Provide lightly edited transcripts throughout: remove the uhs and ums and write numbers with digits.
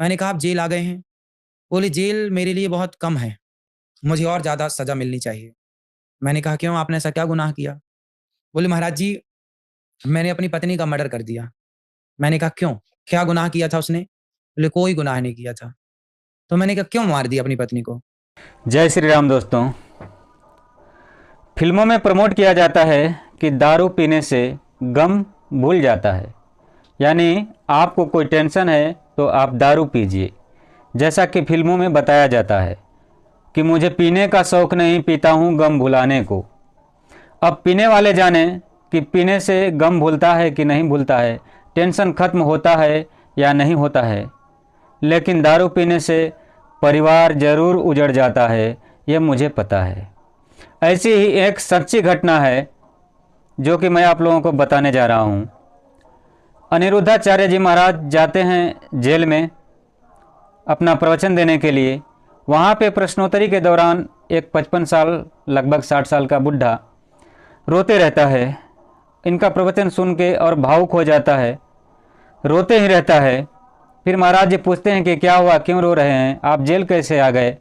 मैंने कहा, "आप जेल आ गए हैं?" बोले, "जेल मेरे लिए बहुत कम है, मुझे और ज़्यादा सज़ा मिलनी चाहिए।" मैंने कहा, "क्यों? आपने ऐसा क्या गुनाह किया?" बोले, "महाराज जी, मैंने अपनी पत्नी का मर्डर कर दिया।" मैंने कहा, "क्यों? क्या गुनाह किया था उसने?" बोले, "कोई गुनाह नहीं किया था।" तो मैंने कहा, "क्यों मार दिया अपनी पत्नी को?" जय श्री राम दोस्तों। फिल्मों में प्रमोट किया जाता है कि दारू पीने से गम भूल जाता है, यानी आपको कोई टेंशन है तो आप दारू पीजिए। जैसा कि फिल्मों में बताया जाता है कि मुझे पीने का शौक़ नहीं, पीता हूँ गम भुलाने को। अब पीने वाले जाने कि पीने से गम भूलता है कि नहीं भूलता है, टेंशन खत्म होता है या नहीं होता है। लेकिन दारू पीने से परिवार ज़रूर उजड़ जाता है, ये मुझे पता है। ऐसी ही एक सच्ची घटना है जो कि मैं आप लोगों को बताने जा रहा हूँ। अनिरुद्धाचार्य जी महाराज जाते हैं जेल में अपना प्रवचन देने के लिए। वहाँ पे प्रश्नोत्तरी के दौरान एक 55 साल लगभग 60 साल का बुढ़ा रोते रहता है। इनका प्रवचन सुन के और भावुक हो जाता है, रोते ही रहता है। फिर महाराज जी पूछते हैं कि क्या हुआ, क्यों रो रहे हैं, आप जेल कैसे आ गए?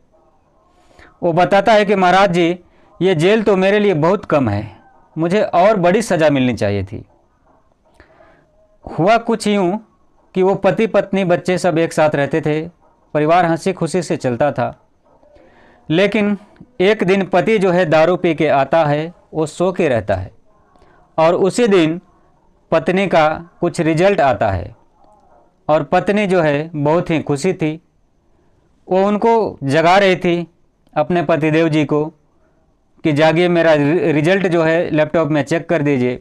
वो बताता है कि महाराज जी, ये जेल तो मेरे लिए बहुत कम है, मुझे और बड़ी सज़ा मिलनी चाहिए थी। हुआ कुछ यूँ कि वो पति पत्नी बच्चे सब एक साथ रहते थे, परिवार हंसी खुशी से चलता था। लेकिन एक दिन पति जो है दारू पी के आता है, वो सो के रहता है और उसी दिन पत्नी का कुछ रिजल्ट आता है और पत्नी जो है बहुत ही खुशी थी। वो उनको जगा रही थी, अपने पतिदेव जी को, कि जागिए, मेरा रिजल्ट जो है लैपटॉप में चेक कर दीजिए।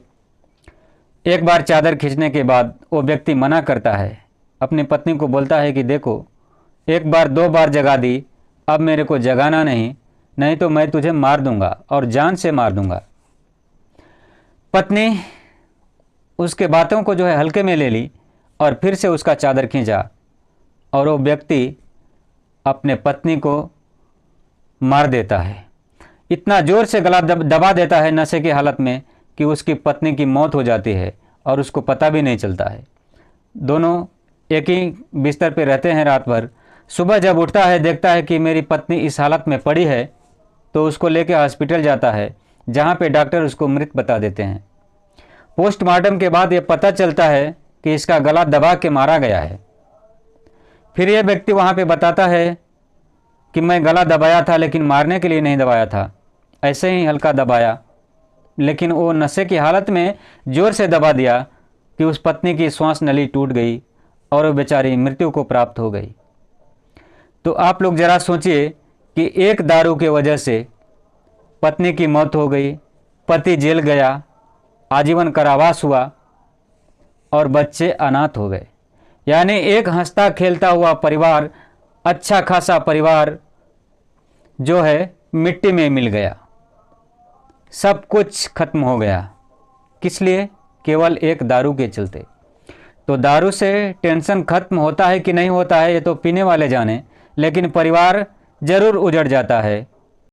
एक बार चादर खींचने के बाद वो व्यक्ति मना करता है, अपनी पत्नी को बोलता है कि देखो, एक बार दो बार जगा दी, अब मेरे को जगाना नहीं, नहीं तो मैं तुझे मार दूंगा और जान से मार दूंगा। पत्नी उसके बातों को जो है हल्के में ले ली और फिर से उसका चादर खींचा और वो व्यक्ति अपने पत्नी को मार देता है। इतना ज़ोर से गला दबा देता है नशे की हालत में कि उसकी पत्नी की मौत हो जाती है और उसको पता भी नहीं चलता है। दोनों एक ही बिस्तर पर रहते हैं रात भर। सुबह जब उठता है, देखता है कि मेरी पत्नी इस हालत में पड़ी है, तो उसको लेकर हॉस्पिटल जाता है, जहाँ पे डॉक्टर उसको मृत बता देते हैं। पोस्टमार्टम के बाद ये पता चलता है कि इसका गला दबा के मारा गया है। फिर ये व्यक्ति वहाँ पे बताता है कि मैं गला दबाया था, लेकिन मारने के लिए नहीं दबाया था, ऐसे ही हल्का दबाया। लेकिन वो नशे की हालत में ज़ोर से दबा दिया कि उस पत्नी की श्वास नली टूट गई और वो बेचारी मृत्यु को प्राप्त हो गई। तो आप लोग ज़रा सोचिए कि एक दारू के वजह से पत्नी की मौत हो गई, पति जेल गया, आजीवन कारावास हुआ और बच्चे अनाथ हो गए। यानी एक हंसता खेलता हुआ परिवार, अच्छा खासा परिवार जो है मिट्टी में मिल गया, सब कुछ खत्म हो गया। किस लिए? केवल एक दारू के चलते। तो दारू से टेंशन खत्म होता है कि नहीं होता है, ये तो पीने वाले जाने, लेकिन परिवार ज़रूर उजड़ जाता है।